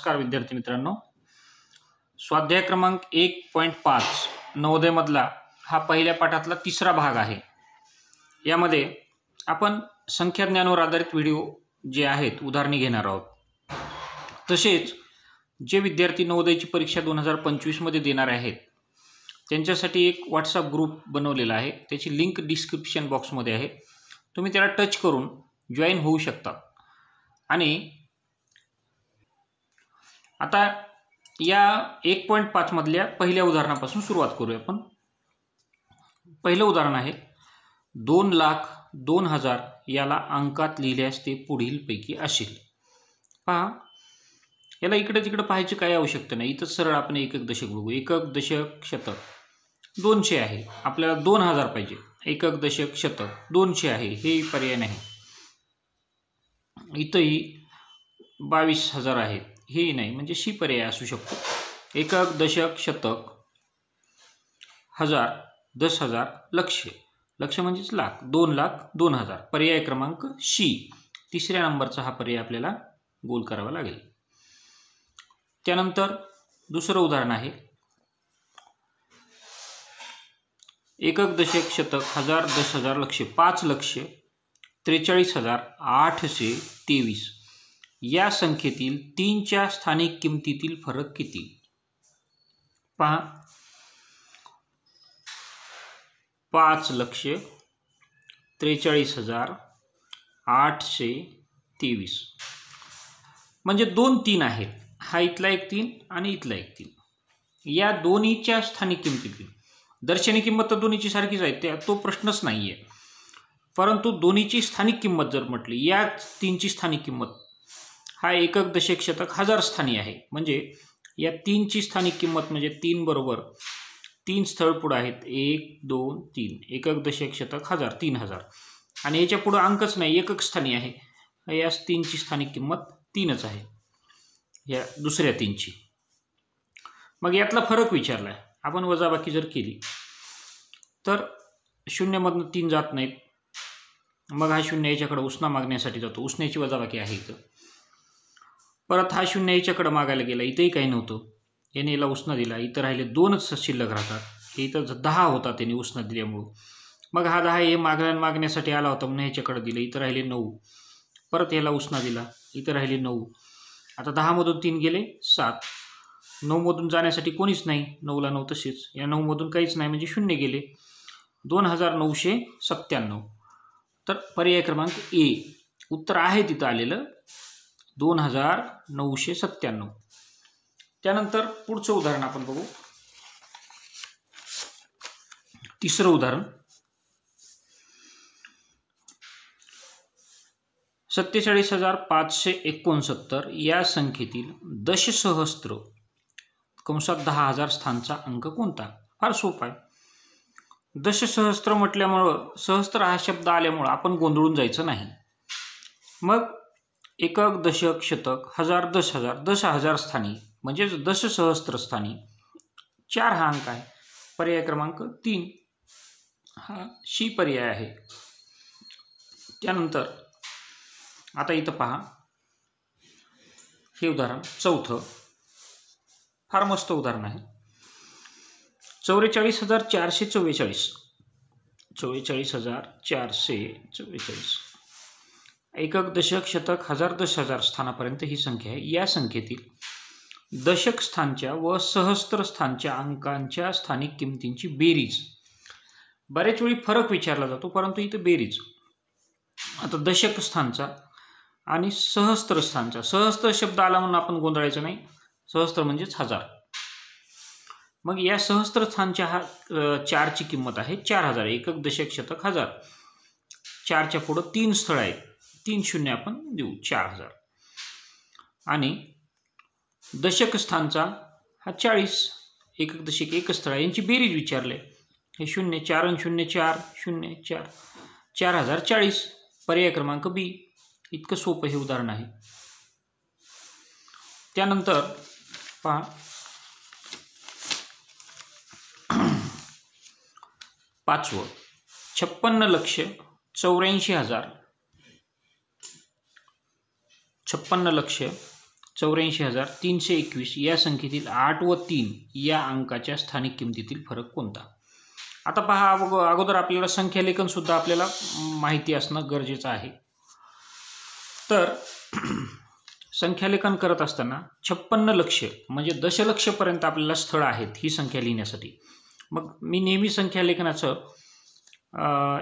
नमस्कार विद्यार्थी मित्रांनो, स्वाध्याय क्रमांक 1.5 नवोदय मधला हा पहिल्या पाठातला तिसरा भाग आहे। यामध्ये आपण संख्या ज्ञानावर आधारित व्हिडिओ जे आहेत उदाहरणे घेणार आहोत। तसेच जे विद्यार्थी नवोदयची परीक्षा 2025 मध्ये देणार आहेत त्यांच्यासाठी एक व्हॉट्सअप ग्रुप बनवलेला आहे, त्याची लिंक डिस्क्रिप्शन बॉक्समध्ये आहे, तुम्ही त्याला टच करून जॉइन होऊ शकता। आणि आता या 1.5 मधल्या पहिल्या उदाहरणापासून सुरुवात करूया आपण। पहिलं उदाहरण आहे 2,02,000 याला अंकात लिहिल्यास ते पुढील पैकी असेल। पहा, याला इकडे तिकडे पाहायची काही आवश्यकता नाही, इथं सरळ आपण एकक दशक बघू। एकक दशक शतक 200 आहे, आपल्याला 2,000 पाहिजे। एकक दशक शतक 200 आहे, हे पर्याय नाही। इथंही 22,000 आहेत, हे नाही, म्हणजे सी पर्याय असू शकतो। एकक दशक शतक हजार 10,000 लक्ष, लक्ष म्हणजेच लाख, 2,02,000 पर्याय क्रमांक सी, तिसऱ्या नंबरचा हा पर्याय आपल्याला गोल करावा लागेल। त्यानंतर दुसरं उदाहरण आहे एकक दशक शतक हजार 10,000 लक्ष 5,43,823 या संख्येतील 3च्या स्थानिक किमतीतील फरक किती? पहा, 5,43,823 म्हणजे 2 3 आहेत, हा इथला एक 3 आणि इथला एक 3। या दोन्हीच्या स्थानिक किमतीतील दर्शनी किंमत तर दोन्हीची सारखीच आहे, तो प्रश्नच नाही आहे, परंतु दोन्हीची स्थानिक किंमत जर म्हटली, या 3ची स्थानिक किंमत हा एकक दशक शतक हजार स्थानी आहे, म्हणजे या 3ची स्थानिक किंमत म्हणजे 3 बरोबर 3 स्थळ पुढे आहेत, 1 2 3, एकक दशक शतक हजार 3,000 आणि याच्या पुढे अंकच नाही, एकक स्थानी आहे, या 3ची स्थानिक किंमत 3च आहे, या दुसऱ्या 3ची। मग यातला फरक विचारलाय, आपण वजाबाकी जर केली तर 0 मधून 3 जात नाहीत, मग हा 0 याच्याकडे उसना मागण्यासाठी जातो, उसण्याची वजाबाकी आहे इथं। परत हा 0 याच्याकडे मागायला गेला, इथंही काही नव्हतं, याने याला उसना दिला, इथं राहिले 2च शिल्लक राहतात, हे इथं 10 होता त्याने उसना दिल्यामुळं, मग हा 10 हे मागण्यासाठी आला होता म्हणून ह्याच्याकडे दिलं, इथं राहिले 9, परत याला उसना दिला, इथं राहिले 9, आता 10 मधून 3 गेले 7, 9 मधून जाण्यासाठी कोणीच नाही, 9ला 9 तसेच, या 9 मधून काहीच नाही म्हणजे 0 गेले, 2,997। तर पर्याय क्रमांक ए उत्तर आहे तिथं आलेलं 2,997। त्यानंतर पुढचं उदाहरण आपण बघू, तिसरं उदाहरण 47,569 या संख्येतील दशसहस्त्र कंसात 10,000 स्थानचा अंक कोणता? फार सोपा आहे। दशसहस्त्र म्हटल्यामुळं सहस्त्र हा शब्द आल्यामुळं आपण गोंधळून जायचं नाही। मग एकक दशक शतक हजार 10,000 10,000 स्थानी म्हणजेच दशसहस्त्र स्थानी 4 हा अंक आहे, पर्याय क्रमांक 3 हा सी पर्याय आहे। त्यानंतर आता इथं पहा, हे उदाहरण चौथं फार मस्त उदाहरण आहे 44,444 44,444 एकक दशक शतक हजार 10,000 स्थानापर्यंत ही संख्या आहे। या संख्येतील दशक स्थानच्या व सहस्त्र स्थानच्या अंकांच्या स्थानिक किमतींची बेरीज। बरेच वेळी फरक विचारला जातो, परंतु इथं बेरीज। आता दशक स्थानचा आणि सहस्त्र स्थानचा, सहस्त्र शब्द आला म्हणून आपण गोंधळायचं नाही, सहस्त्र म्हणजेच हजार। मग या सहस्त्र स्थानच्या हा 4ची किंमत आहे 4,000, एकक दशक शतक हजार, 4च्या पुढं 3 स्थळ आहेत, 3 शून्य आपण देऊ 4,000। आणि दशक स्थानचा हा 40, एकक दशक एक स्थळ, यांची बेरीज विचारले, हे 0 4 आणि 0 4 0 4 4,040 पर्याय क्रमांक बी। इतकं सोपं हे उदाहरण आहे। त्यानंतर पहा, पाचवं 56,84,000 84,321 या संख्येतील 8 व 3 या अंकाच्या स्थानिक किमतीतील फरक कोणता? आता पहा, अगोदर आपल्याला संख्यालेखन सुद्धा आपल्याला माहिती असणं गरजेचं आहे. तर संख्यालेखन करत असताना 56 लक्ष म्हणजे दशलक्षपर्यंत आपल्याला स्थळं आहेत ही संख्या लिहिण्यासाठी. मग मी नेहमी संख्यालेखनाचं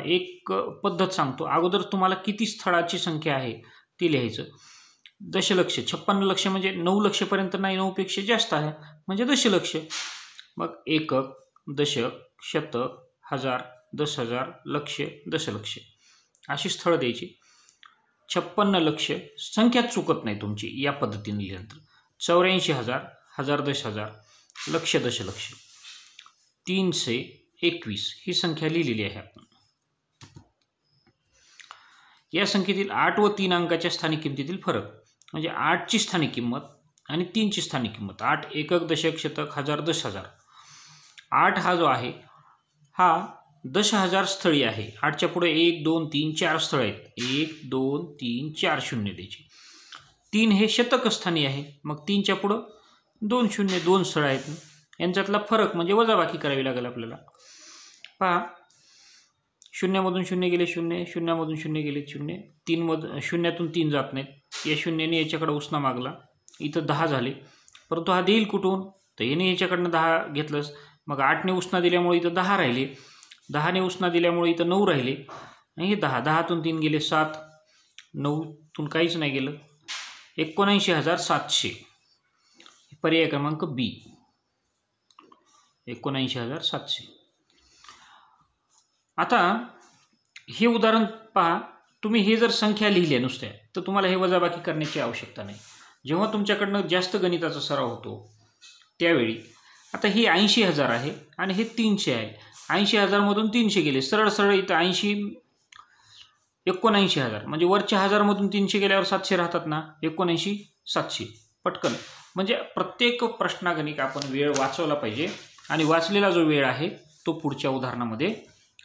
एक पद्धत सांगतो. अगोदर तुम्हाला किती स्थळाची संख्या आहे ती लिहायचं. दशलक्ष 56 लक्ष म्हणजे 9 लक्षपर्यंत नाही, 9पेक्षा जास्त आहे म्हणजे दशलक्ष. मग एकक, दशक, शतक, हजार, 10,000, लक्ष, दशलक्ष अशी स्थळं द्यायची. 56 लक्ष संख्यात चुकत नाही तुमची या पद्धतीने लिहिल्यानंतर. 84,000, 1000, 10,000, लक्ष, दशलक्ष, 321 ही संख्या लिहिलेली आहे आपण. या संख्येतील 8 व 3 अंकाच्या स्थानिक किमतीतील फरक म्हणजे 8ची स्थानिक किंमत आणि 3ची स्थानिक किंमत. 8 एकक, दशक, शतक, हजार, 10,000. 8 हा जो आहे हा 10,000 स्थळी आहे. 8च्या पुढे 1, 2, 3, 4 स्थळ आहेत. 1, 2, 3, 4 शून्य द्यायची. 3 हे शतकस्थानी आहे. मग 3च्या पुढं 2 शून्य, 2 स्थळ आहेत. यांच्यातला फरक म्हणजे वजाबाकी करावी लागेल आपल्याला. पहा, शून्यामधून शून्य गेले शून्य, शून्यामधून शून्य गेले शून्य, 3 शून्यातून 3 जात नाहीत. या शून्याने याच्याकडे उसना मागला, इथं 10 झाले. परंतु हा देईल कुठून? तर याने याच्याकडनं 10 घेतलंच. मग 8ने उसना दिल्यामुळे इथं 10 राहिले. 10ने उसना दिल्यामुळे इथं 9 राहिले. आणि हे 10, 10तून 3 गेले 7, 9तून काहीच नाही गेलं. 79,700 पर्याय क्रमांक बी. 79,700. आता हे उदाहरण पहा, तुम्ही हे जर संख्या लिहिल्या नुसत्या तर तुम्हाला हे वजाबाकी करण्याची आवश्यकता नाही. जेव्हा तुमच्याकडनं जास्त गणिताचा सराव होतो त्यावेळी आता ही 80,000 आहे आणि हे 300 आहे. 80,000 मधून 300 गेले, सरळ सरळ इथं 79,000 म्हणजे वरच्या 1000 मधून 300 गेल्यावर 700 राहतात ना. 79,700 पटकन. म्हणजे प्रत्येक प्रश्नागणिक आपण वेळ वाचवला पाहिजे आणि वाचलेला जो वेळ आहे तो पुढच्या उदाहरणामध्ये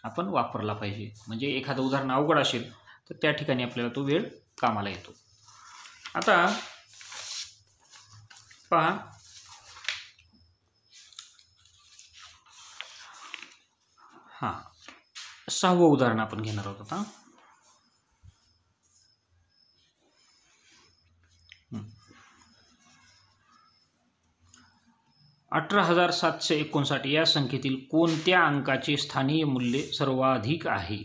आपण वापरला पाहिजे. म्हणजे एखादं उदाहरण अवघड असेल तर त्या ठिकाणी आपल्याला तो वेळ कामाला येतो. आता पहा, हां, 6वं उदाहरण आपण घेणार आहोत आता. 18,759 या संख्येतील कोणत्या अंकाचे स्थानीय मूल्य सर्वात अधिक आहे?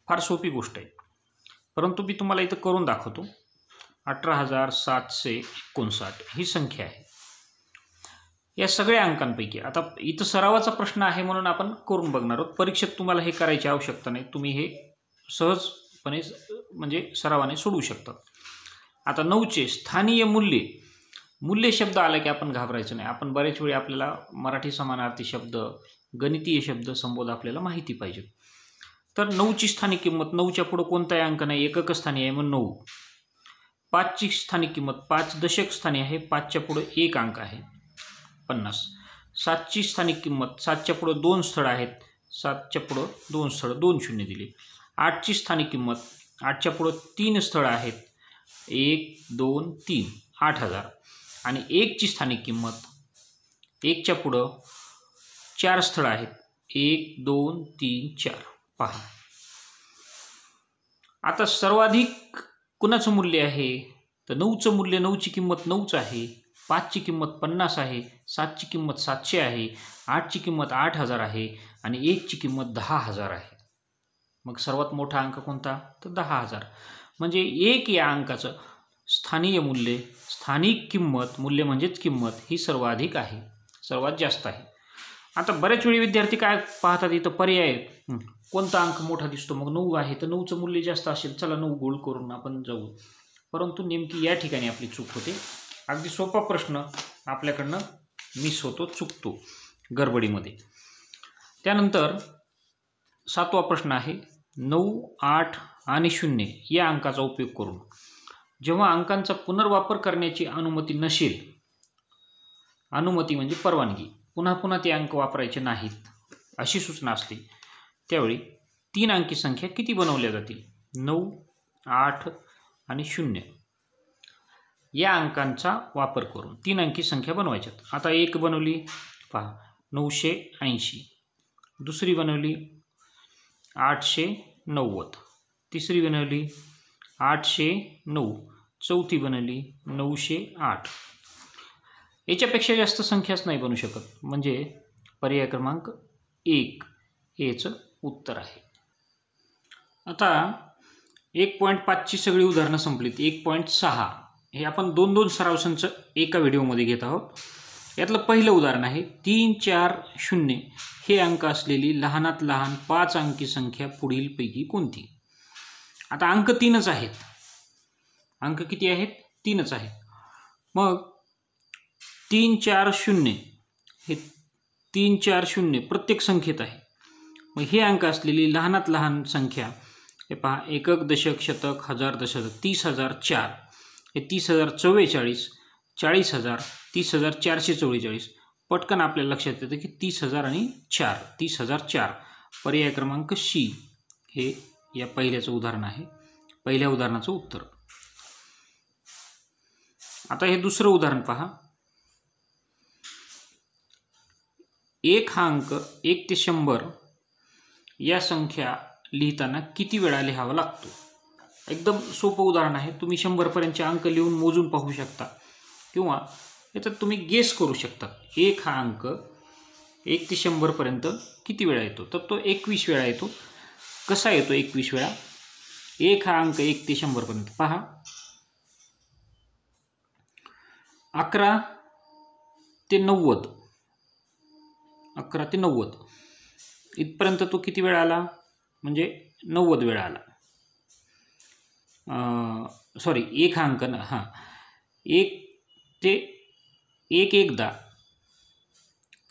फार सोपी गोष्ट आहे, परंतु मी तुम्हाला इथं करून दाखवतो. 18,759 ही संख्या आहे. या सगळ्या अंकांपैकी आता इथं सरावाचा प्रश्न आहे म्हणून आपण करून बघणार आहोत. परीक्षेत तुम्हाला हे करायची आवश्यकता नाही, तुम्ही हे सहजपणे म्हणजे सरावाने सोडवू शकता. आता 9चे स्थानीय मूल्य शब्द आला की आपण घाबरायचं नाही. आपण बरेच वेळी आपल्याला मराठी समानार्थी शब्द, गणितीय शब्द, संबोध आपल्याला माहिती पाहिजे. तर 9ची स्थानिक किंमत, 9च्या पुढे कोणताही अंक नाही, एकक स्थानी आहे मग 9. 5ची स्थानिक किंमत, 5 दशक स्थानी आहे, 5च्या पुढे 1 अंक आहे 50. 7ची स्थानिक किंमत, 7च्या पुढे 2 स्थळ आहेत, 7च्या पुढे 2 स्थळ, 2 शून्य दिले. 8ची स्थानिक किंमत, 8च्या पुढे 3 स्थळ आहेत, 1, 2, 3, 8,000. आणि 1ची स्थानिक किंमत, 1च्या पुढं 4 स्थळ आहेत, 1, 2, 3, 4. पहा, आता सर्वाधिक कुणाचं मूल्य आहे? तर 9चं मूल्य, 9ची किंमत 9च आहे. 5ची किंमत 50 आहे, 7ची किंमत 700 आहे, 8ची किंमत 8,000 आहे आणि 1ची किंमत 10,000 आहे. मग सर्वात मोठा अंक कोणता? तर 10,000. म्हणजे 1 या अंकाचं स्थानिक किंमत, मूल्य म्हणजेच किंमत, ही सर्वाधिक आहे, सर्वात जास्त आहे. आता बऱ्याच वेळी विद्यार्थी काय पाहतात, इथं पर्याय कोणता अंक मोठा दिसतो, मग 9 आहे तर 9चं मूल्य जास्त असेल, चला 9 गोल करून आपण जाऊ. परंतु नेमकी या ठिकाणी आपली चूक होते. अगदी सोपा प्रश्न आपल्याकडनं मिस होतो, चुकतो गडबडीमध्ये. त्यानंतर 7वा प्रश्न आहे. 9, 8 आणि 0 या अंकाचा उपयोग करून जेव्हा अंकांचा पुनर्वापर करण्याची अनुमती नसेल, अनुमती म्हणजे परवानगी, पुन्हा पुन्हा ते अंक वापरायचे नाहीत अशी सूचना असते, त्यावेळी 3 अंकी संख्या किती बनवल्या जातील? 9, 8 आणि 0. या अंकांचा वापर करून 3 अंकी संख्या बनवायच्यात। आता एक बनवली पहा 980, दुसरी बनवली 890, तिसरी बनवली 809, चौथी बनवली 908। याच्यापेक्षा जास्त संख्याच नाही बनू शकत, म्हणजे पर्याय क्रमांक 1 हेच उत्तर आहे। आता 1.5 ची सगळी उदाहरणं संपलीत। 1.6 हे आपण 2-2 सराव संच एका व्हिडिओमध्ये घेत आहोत। यातलं पहिलं उदाहरण आहे 3, 4, 0 हे अंक असलेली लहानात लहान 5 अंकी संख्या पुढीलपैकी कोणती? आता अंक 3च आहेत। अंक किती आहेत? 3च आहेत। मग 3, 4, 0 हे 3, 4, 0 प्रत्येक संख्येत आहे। मग हे अंक असलेली लहानात लहान संख्या हे पहा, एकक, दशक, शतक, हजार, दशक, 30,004 हे 30,044, 40,000, 30,444। पटकन आपल्या लक्षात येतं की 30,000 आणि 4, 30,004 पर्याय क्रमांक सी हे या पहिल्याचं उदाहरण आहे, पहिल्या उदाहरणाचं उत्तर। आता हे दुसरं उदाहरण पहा। 1 हा अंक 1 ते 100 या संख्या लिहिताना किती वेळा लिहावा लागतो? एकदम सोपं उदाहरण आहे। तुम्ही 100 पर्यंतचे अंक लिहून मोजून पाहू शकता किंवा याच्यात तुम्ही गेस करू शकता। 1 हा अंक 1 ते 100 पर्यंत किती वेळा येतो? तर तो 21 वेळा येतो। कसा येतो 21 वेळा? 1 हा अंक 1 ते 100 पर्यंत पहा, 11 ते 90, 11 ते 90 इथपर्यंत तो किती वेळा आला? म्हणजे 90 वेळा आला। सॉरी, 1 हा अंक ना, हां 1 ते 1 एकदा,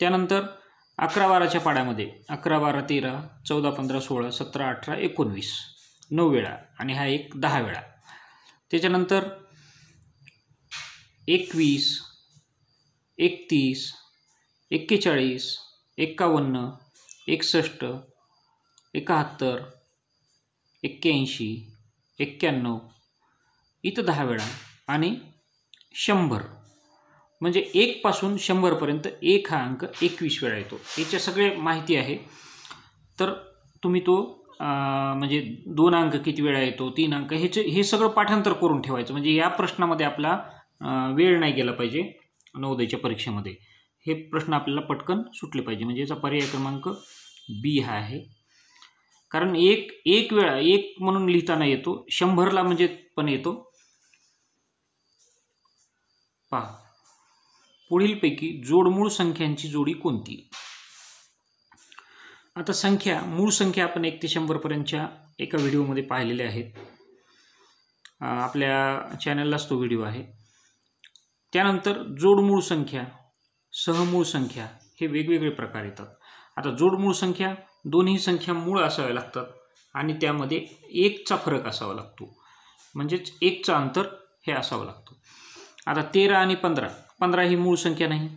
त्यानंतर 11-12च्या पाड्यामध्ये 11, 12, 13, 14, 15, 16, 17, 18, 19 9 वेळा, आणि हा एक 10 वेळा। त्याच्यानंतर 21, 31, 41, 51, 61, 71, 81, 91 इथं 10 वेळा, आणि 100 म्हणजे 1 पासून 100 पर्यंत 1 हा अंक 21 वेळा येतो। याच्या सगळे माहिती आहे, तर तुम्ही तो म्हणजे 2 अंक किती वेळा येतो, 3 अंक, हे सगळं पाठांतर करून ठेवायचं, म्हणजे या प्रश्नामध्ये आपला वेळ नाही गेला पाहिजे। नवोदयच्या परीक्षेमध्ये हे प्रश्न आपल्याला पटकन सुटले पाहिजे, म्हणजे याचा पर्याय क्रमांक बी हा आहे। कारण एक वेळा 1 म्हणून लिहिताना येतो, 100ला म्हणजे पण येतो। पहा, पुढीलपैकी जोडमूळ संख्यांची जोडी कोणती? आता संख्या, मूळ संख्या आपण 1 ते 100 पर्यंतच्या एका व्हिडिओमध्ये पाहिलेल्या आहेत। आपल्या चॅनललाच तो व्हिडिओ आहे। त्यानंतर जोडमूळ संख्या, सहमूळ संख्या हे वेगवेगळे प्रकार येतात। आता जोडमूळ संख्या, दोन्ही संख्या मूळ असाव्या लागतात आणि त्यामध्ये 1चा फरक असावा लागतो, म्हणजेच 1चं अंतर हे असावं लागतं। आता 13 आणि 15, 15 ही मूळ संख्या नाही।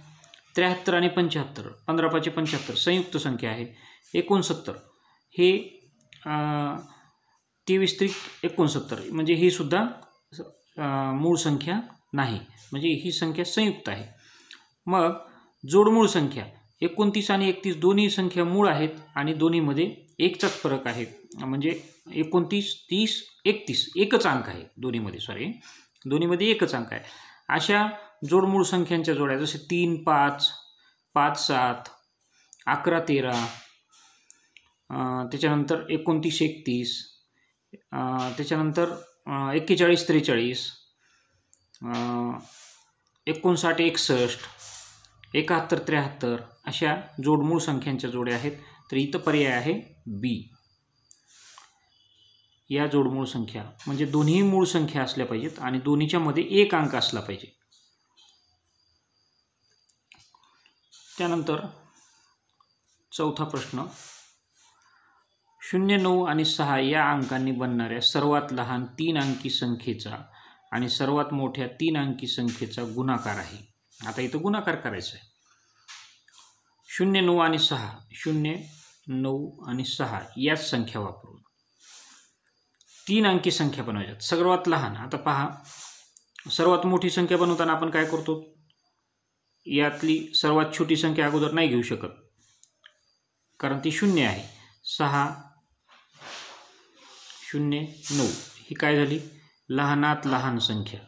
73 आणि 75, 15 5 75 संयुक्त संख्या आहे। 69 हे 23 त्रिक 69, म्हणजे ही सुद्धा मूळ संख्या नाही, म्हणजे ही संख्या संयुक्त आहे। मग जोडमूळ संख्या 29 आणि 31 दोन्ही संख्या मूळ आहेत आणि दोन्हीमध्ये 1चाच फरक आहे, म्हणजे 29, 30, 31 एकच अंक आहे दोन्हीमध्ये, दोन्हीमध्ये एकच अंक आहे। अशा जोडमूळ संख्यांच्या जोड्या जसे 3, 5, 5, 7, 11, 13, त्याच्यानंतर 29, 31, त्याच्यानंतर 41, 43, 59, 61, 71, 73 अशा जोडमूळ संख्यांच्या जोड्या आहेत। तर इथं पर्याय आहे बी। या जोडमूळ संख्या म्हणजे दोन्ही मूळ संख्या असल्या पाहिजेत आणि दोन्हीच्या मध्ये 1 अंक असला पाहिजे। त्यानंतर चौथा प्रश्न, 0, 9 आणि 6 या अंकांनी बनणाऱ्या सर्वात लहान 3 अंकी संख्येचा आणि सर्वात मोठ्या 3 अंकी संख्येचा गुणाकार आहे। आता इथं गुणाकार करायचा आहे। 0, 9 आणि 6, 0, 9 आणि 6 याच संख्या वापरून 3 अंकी संख्या बनवायच्यात, सर्वात लहान। आता पहा, सर्वात मोठी संख्या बनवताना आपण काय करतो, यातली सर्वात छोटी संख्या अगोदर नाही घेऊ शकत कारण ती 0 आहे. 6 0 9 ही काय झाली, लहानात लहान संख्या,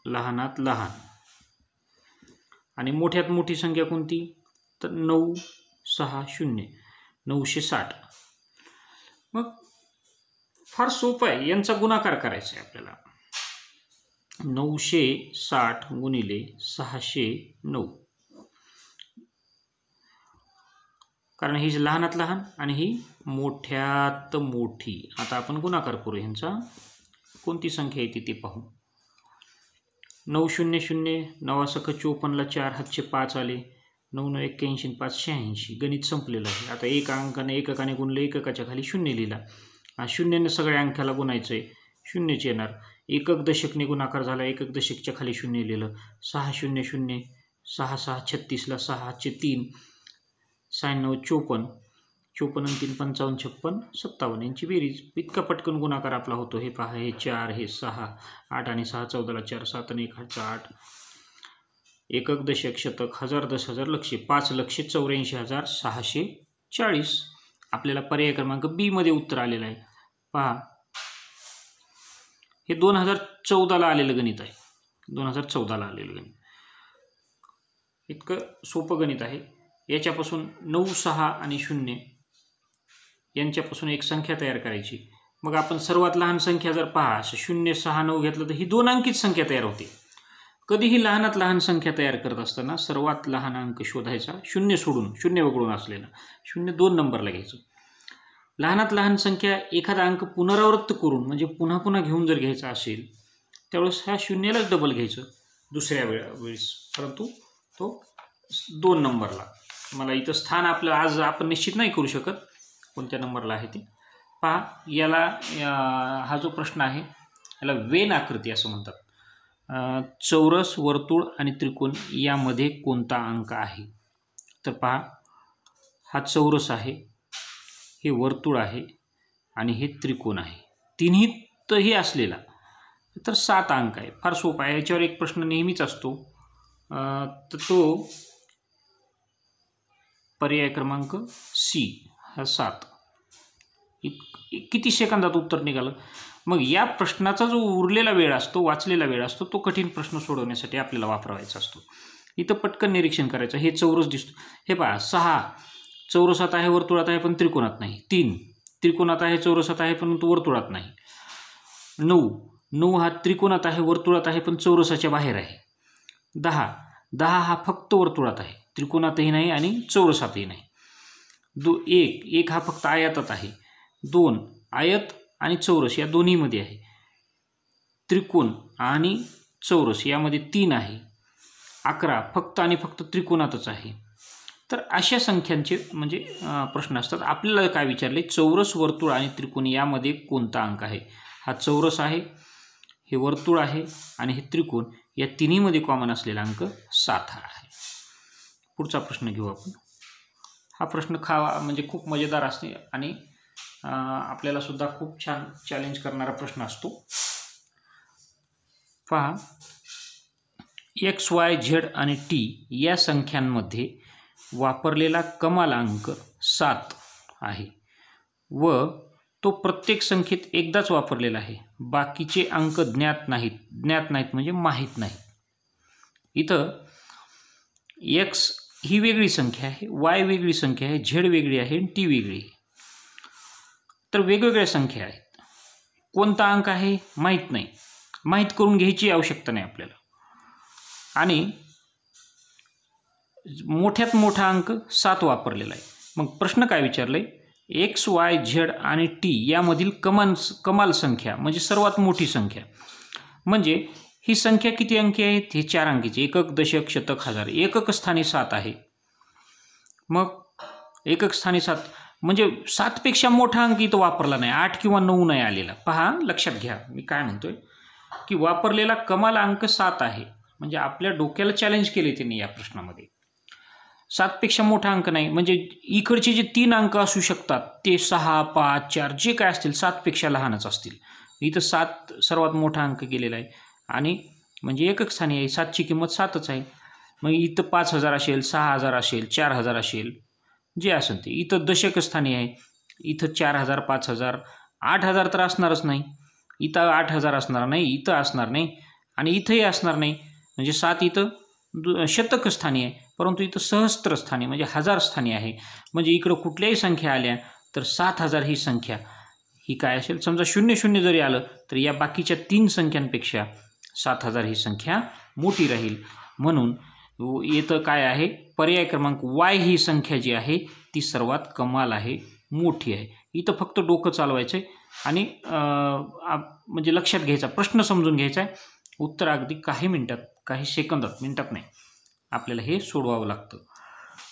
लहानात लहान. आणि मोठ्यात मोठी संख्या कोणती, तर 9 6 0 960. मग फार सोपं आहे, यांचा गुणाकार करायचा आहे आपल्याला. 960 गुणिले 609, कारण ही लहानात लहान आणि ही मोठ्यात मोठी. आता आपण गुणाकार करू, ह्यांचा कोणती संख्या येते ते पाहू. 9 0 0 9 सख 54ला 4 हातचे 5 आले, 9 9 81 5 86. गणित संपलेलं आहे. आता एक अंकाने एककाने गुणले, एककाच्या खाली 0 लिहिला. 0ने सगळ्या अंकाला गुणायचं आहे, 0च येणार. एकक दशकने गुणाकार झाला, एकक दशकच्या खाली 0 लिहिलं. 6 0 0 6 6 36ला 6 हातचे 3 96 54 54 आणि 3 55 56 57. यांची बेरीज. इतका पटकन गुणाकार आपला होतो. हे पहा, हे 4 हे 6 8 आणि 6 14ला 4 7 आणि 1 8. एकक दशक शतक हजार दस हजार लक्ष 5,84,640. आपल्याला पर्याय क्रमांक बी मध्ये उत्तर आलेलं आहे. पहा, हे 2014ला आलेलं गणित आहे. 2014ला आलेलं गणित. इतकं सोपं गणित आहे. याच्यापासून 9 6 आणि 0 यांच्यापासून एक संख्या तयार करायची. मग आपण सर्वात लहान संख्या जर पहा, असं 0 6 9 घेतलं तर ही 2 अंकीच संख्या तयार होते. कधीही लहानात लहान संख्या तयार करत असताना सर्वात लहान अंक शोधायचा, 0 सोडून, 0 वगळून असलेला. 0 2 नंबरला घ्यायचं. लहानात लहान संख्या एखादा अंक पुनरावृत्त करून म्हणजे पुन्हा पुन्हा घेऊन जर घ्यायचा असेल त्यावेळेस ह्या 0लाच डबल घ्यायचं दुसऱ्या वेळेस, परंतु तो 2 नंबरला. मला इथं स्थान आपलं आज आपण निश्चित नाही करू शकत कोणत्या नंबरला आहे ते. पहा, याला हा जो प्रश्न आहे याला वेन आकृती असं म्हणतात. चौरस, वर्तुळ आणि त्रिकोण यामध्ये कोणता अंक आहे. तर पहा, हा चौरस आहे, हे वर्तुळ आहे आणि हे त्रिकोण आहे. तिन्हीतही असलेला तर 7 अंक आहे. फार सोपा आहे. याच्यावर एक प्रश्न नेहमीच असतो, तर तो पर्याय क्रमांक सी हा 7. किती सेकंदात उत्तर निघालं. मग या प्रश्नाचा जो उरलेला वेळ असतो, वाचलेला वेळ असतो, तो कठीण प्रश्न सोडवण्यासाठी आपल्याला वापरायचा असतो. इथं पटकन निरीक्षण करायचं. हे चौरस दिसतो, हे पहा 6 चौरसात आहे, वर्तुळात आहे पण त्रिकोणात नाही. 3 त्रिकोणात आहे, चौरसात आहे परंतु वर्तुळात नाही. 9 हा त्रिकोणात आहे, वर्तुळात आहे पण चौरसाच्या बाहेर आहे. 10 हा फक्त वर्तुळात आहे, त्रिकोणातही नाही आणि चौरसातही नाही. 1 हा फक्त आयतात आहे. 2 आयत आणि चौरस या दोन्हीमध्ये आहे. त्रिकोण आणि चौरस यामध्ये 3 आहे. 11 फक्त आणि फक्त त्रिकोणातच आहे. तर अशा संख्यांचे म्हणजे प्रश्न असतात. आपल्याला काय विचारले, चौरस, वर्तुळ आणि त्रिकोण यामध्ये कोणता अंक आहे. हा चौरस आहे, हे वर्तुळ आहे आणि हे त्रिकोण, या तिन्हीमध्ये कॉमन असलेला अंक 7 आहे. पुढचा प्रश्न घेऊ आपण. हा प्रश्न म्हणजे खूप मजेदार असते आणि आपल्याला सुद्धा खूप छान चॅलेंज करणारा प्रश्न असतो. पहा, XY Z आणि T या संख्यांमध्ये वापरलेला कमाल अंक 7 आहे व तो प्रत्येक संख्येत एकदाच वापरलेला आहे. बाकीचे अंक ज्ञात नाहीत म्हणजे माहीत नाहीत. इथं X ही वेगळी संख्या आहे, Y वेगळी संख्या आहे, Z वेगळी आहे आणि T वेगळी आहे. तर वेगवेगळ्या संख्या आहेत. कोणता अंक आहे माहीत नाही, माहीत करून घ्यायची आवश्यकता नाही आपल्याला. आणि मोठ्यात मोठा अंक 7 वापरलेला आहे. मग प्रश्न काय विचारले, XY Z आणि T यामधील कमाल संख्या म्हणजे सर्वात मोठी संख्या म्हणजे ही संख्या किती अंकी आहेत, हे 4 अंकीची. एकक दशक शतक हजार. एकक स्थानी 7 आहे. मग एकक स्थानी 7 म्हणजे 7 पेक्षा मोठा अंक इथं वापरला नाही, 8 किंवा 9 नाही आलेला. पहा, लक्षात घ्या मी काय म्हणतोय की वापरलेला कमाल अंक 7 आहे. म्हणजे आपल्या डोक्याला चॅलेंज केले त्यांनी या प्रश्नामध्ये. 7 पेक्षा मोठा अंक नाही म्हणजे इकडचे जे 3 अंक असू शकतात ते 6 5 4 जे काय असतील 7 पेक्षा लहानच असतील. इथं 7 सर्वात मोठा अंक केलेला आहे आणि म्हणजे एकक स्थानी आहे, 7ची किंमत 7च आहे. मग इथं 5000 असेल, 6000 असेल, 4000 असेल, जे असेल ते. इथं दशक स्थानी आहे, इथं 4000, 5000, 8000 तर असणारच नाही, इथं 8000 असणार नाही, इथं असणार नाही आणि इथंही असणार नाही. म्हणजे 7 इथं शतक स्थानी आहे, परंतु इथं सहस्त्र स्थानी म्हणजे 1000 स्थानी आहे. म्हणजे इकडं कुठल्याही संख्या आल्या तर 7000 ही संख्या ही काय असेल. समजा 00 जरी आलं तर या बाकीच्या 3 संख्यांपेक्षा 7000 ही संख्या मोठी राहील. म्हणून इथं काय आहे, पर्याय क्रमांक वाय ही संख्या जी आहे ती सर्वात कमाल आहे, मोठी आहे. इथं फक्त डोकं चालवायचं आहे आणि म्हणजे लक्षात घ्यायचा, प्रश्न समजून घ्यायचा आहे. उत्तर अगदी काही मिनिटात, काही सेकंदात, मिनिटात नाही, आपल्याला हे सोडवावं लागतं.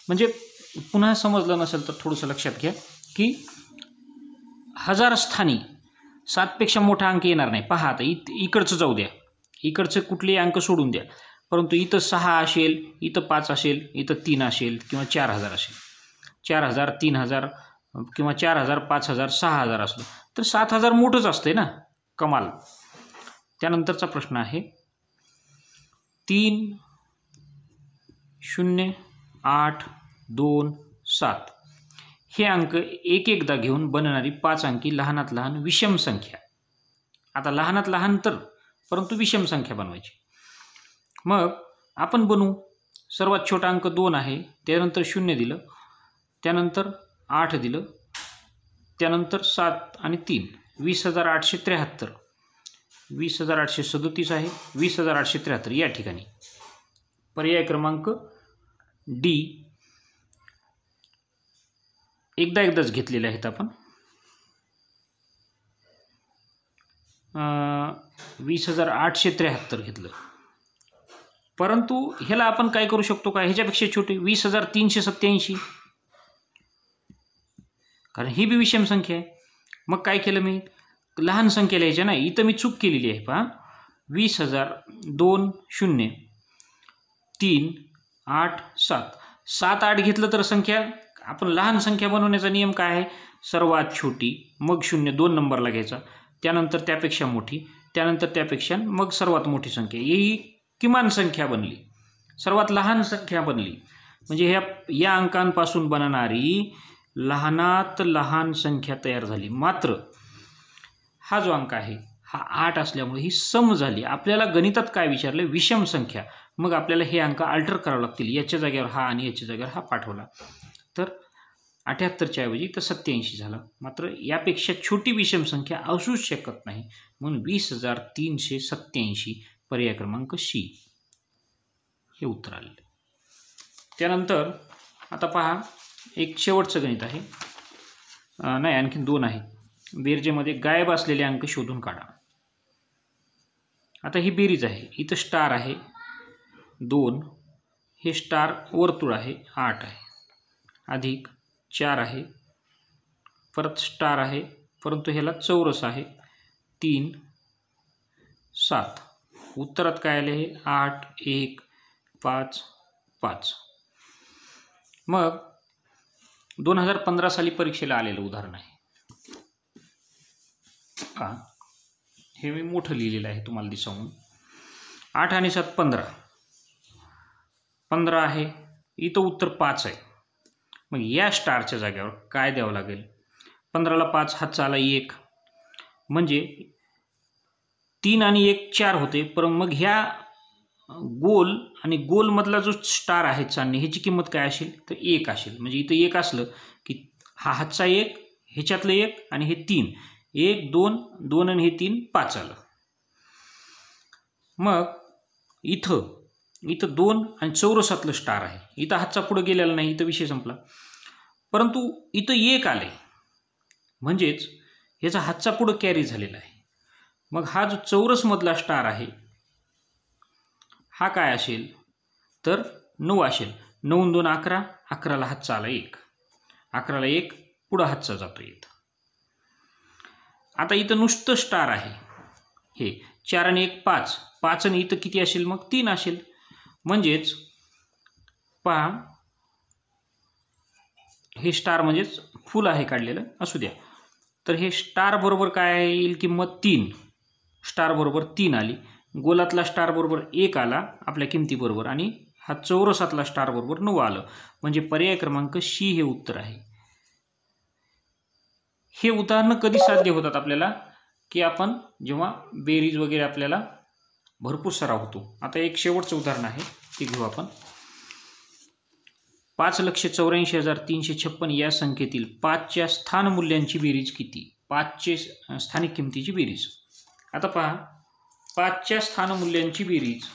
म्हणजे पुन्हा समजलं नसेल तर थोडंसं लक्षात घ्या की 1000 स्थानी 7पेक्षा मोठा अंक येणार नाही. पहा आता इकडचं जाऊ द्या, इकडचं कुठलेही अंक सोडून द्या, परंतु इथं 6 असेल, इथं 5 असेल, इथं 3 असेल किंवा 4000 असेल, 4000, 3000 किंवा 4000, 5000, 6000 असलं तर 7000 मोठंच असते ना, कमाल. त्यानंतरचा प्रश्न आहे 3, 0, 8, 2, 7 हे अंक एक एकदा घेऊन बनणारी 5 अंकी लहानात लहान विषम संख्या. आता लहानात लहान तर, परंतु विषम संख्या बनवायची. मग आपण बनवू. सर्वात छोटा अंक 2 आहे, त्यानंतर 0 दिलं, त्यानंतर 8 दिलं, त्यानंतर 7 आणि 3, 20873, 20837 आहे, 20873 या ठिकाणी. पर्याय क्रमांक डी एकदाच घेतलेले आहेत आपण. 20873 घेतलं, परंतु ह्याला आपण काय करू शकतो का, ह्याच्यापेक्षा छोटे 20387, कारण ही बी विषम संख्या आहे. मग काय केलं मी, लहान संख्या लिहायच्या ना. इथं मी चूक केलेली आहे. पहा 20000, 2, 0, 3, 8, 7, 7, 8 घेतलं तर संख्या, आपण लहान संख्या बनवण्याचा नियम काय आहे, सर्वात छोटी, मग 0 2 नंबरला घ्यायचा, त्यानंतर त्यापेक्षा मोठी, त्यानंतर त्यापेक्षा मग सर्वात मोठी संख्या. ही किमान संख्या बनली, सर्वात लहान संख्या बनली. म्हणजे या अंकांपासून बनणारी लहानात लहान संख्या तयार झाली. मात्र हा जो अंक आहे हा 8 असल्यामुळे ही सम झाली. आपल्याला गणितात काय विचारलं, विषम संख्या. मग आपल्याला हे अंक अल्टर करावे लागतील. याच्या जागेवर हा आणि याच्या जागेवर हा पाठवला तर 78च्या ऐवजी तर 87 झालं. मात्र यापेक्षा छोटी विषम संख्या असूच शकत नाही, म्हणून 20387 पर्याय क्रमांक सी हे उत्तर आले. त्यानंतर आता पहा एक शेवटचं गणित आहे, नाही आणखीन 2 आहे. बेरजेमध्ये गायब असलेले अंक शोधून काढा. आता ही बेरीज आहे, इथं स्टार आहे 2, हे स्टार वर्तुळ आहे 8 आहे, अधिक 4 आहे, परत स्टार आहे परंतु ह्याला चौरस आहे 3, 7. उत्तरात काय आले, 8, 1, 5, 5. मग 2015 साली परीक्षेला आलेलं उदाहरण आहे. हे मी मोठं लिहिलेलं आहे तुम्हाला दिसावून. 8 आणि 7 15, 15 आहे, इथं उत्तर 5 आहे. मग या स्टारच्या जागेवर काय द्यावं लागेल, 15ला 5 हातचा आला 1, म्हणजे 3 आणि 1 4 होते. पण मग ह्या गोल आणि गोलमधला जो स्टार आहे चांदणी, ह्याची किंमत काय असेल तर 1 असेल. म्हणजे इथं 1 असलं की हा हातचा 1, ह्याच्यातलं 1 आणि हे 3, 1 2 2 आणि हे 3 5 आलं. मग इथं 2 आणि चौरसातलं स्टार आहे, इथं हातचा पुढं गेलेला नाही, इथं विषय संपला. परंतु इथं 1 आले म्हणजेच ह्याचा हातचा पुढं कॅरी झालेला आहे. मग हा जो चौरसमधला स्टार आहे हा काय असेल तर 9 असेल. 9 2 11, 11ला हातचा आला 1, 11ला 1 पुढं हातचा जातो इथं. आता इथं नुसतं स्टार आहे, हे 4 आणि 1 5, 5 आणि इथं किती असेल मग 3 असेल. म्हणजेच पहा हे स्टार म्हणजेच फुल आहे काढलेलं, असू द्या. तर हे स्टार बरोबर काय येईल किंमत 3, स्टार बरोबर 3 आली, गोलातला स्टार बरोबर 1 आला आपल्या किमतीबरोबर, आणि हा चौरसातला स्टार बरोबर 9 आलं. म्हणजे पर्याय क्रमांक सी हे उत्तर आहे. हे उदाहरणं कधी साध्य होतात आपल्याला, की आपण जेव्हा बेरीज वगैरे आपल्याला भरपूर सराव होतो. आता एक शेवटचं उदाहरण आहे ते घेऊ आपण. 5,84,356 या संख्येतील 5च्या स्थान मूल्यांची बेरीज किती? 5चे स्थानिक किमतीची बेरीज. आता पहा, 5च्या स्थान मूल्यांची बेरीज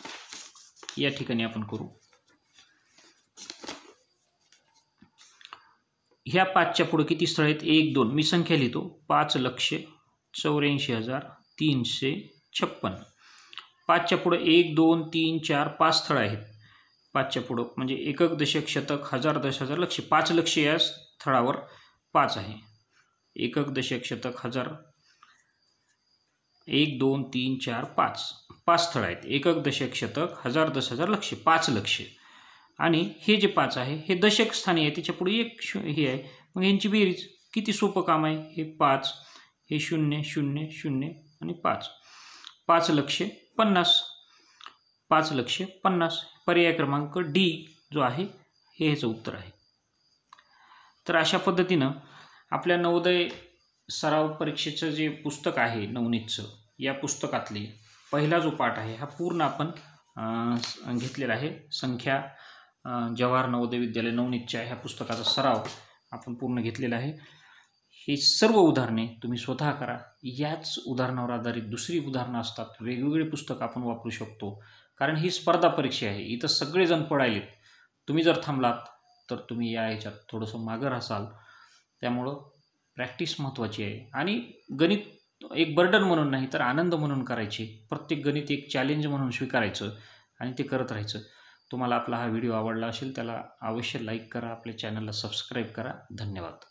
या ठिकाणी आपण करू. ह्या 5च्या पुढे किती स्थळ आहेत? 1 2, मी संख्या लिहितो. 5,84,356. 5च्या पुढे 1 2 3 4 5 स्थळ आहेत. 5च्या पुढं म्हणजे एकक, दशक, शतक, हजार, 10,000, लक्ष. 5 लक्ष या स्थळावर 5 आहे. एकक, दशक, शतक, हजार, 1 2 3 4 5 5 स्थळ आहेत. एकक, दशक, शतक, हजार, 10,000, लक्ष. 5 लक्ष. आणि हे जे 5 आहे हे दशक स्थानी आहे, त्याच्या पुढे एक हे आहे. मग यांची बेरीज किती सोपं काम आहे. हे 5, हे 0 0 0 आणि 5. 5 लक्ष 50. 5 लक्ष 50. पर्याय क्रमांक डी जो आहे हे ह्याचं उत्तर आहे. तर अशा पद्धतीनं आपल्या नवोदय सराव परीक्षेचं जे पुस्तक आहे नवनीतचं, या पुस्तकातले पहिला जो पाठ आहे हा पूर्ण आपण घेतलेला आहे. संख्या जवाहर नवोदय विद्यालय नवनीतच्या ह्या पुस्तकाचा सराव आपण पूर्ण घेतलेला आहे. हे सर्व उदाहरणे तुम्ही स्वतः करा. याच उदाहरणावर आधारित दुसरी उदाहरणं असतात, वेगवेगळे पुस्तक आपण वापरू शकतो. कारण ही स्पर्धा परीक्षा आहे, इथं सगळेजण पडायलेत. तुम्ही जर थांबलात तर तुम्ही या ह्याच्यात थोडंसं मागं राहाल. त्यामुळं प्रॅक्टिस महत्त्वाची आहे. आणि गणित एक बर्डन म्हणून नाही तर आनंद म्हणून करायचे. प्रत्येक गणित एक चॅलेंज म्हणून स्वीकारायचं आणि ते करत राहायचं. तुम्हाला आपला हा व्हिडिओ आवडला असेल त्याला अवश्य लाईक करा, आपल्या चॅनलला सबस्क्राईब करा. धन्यवाद.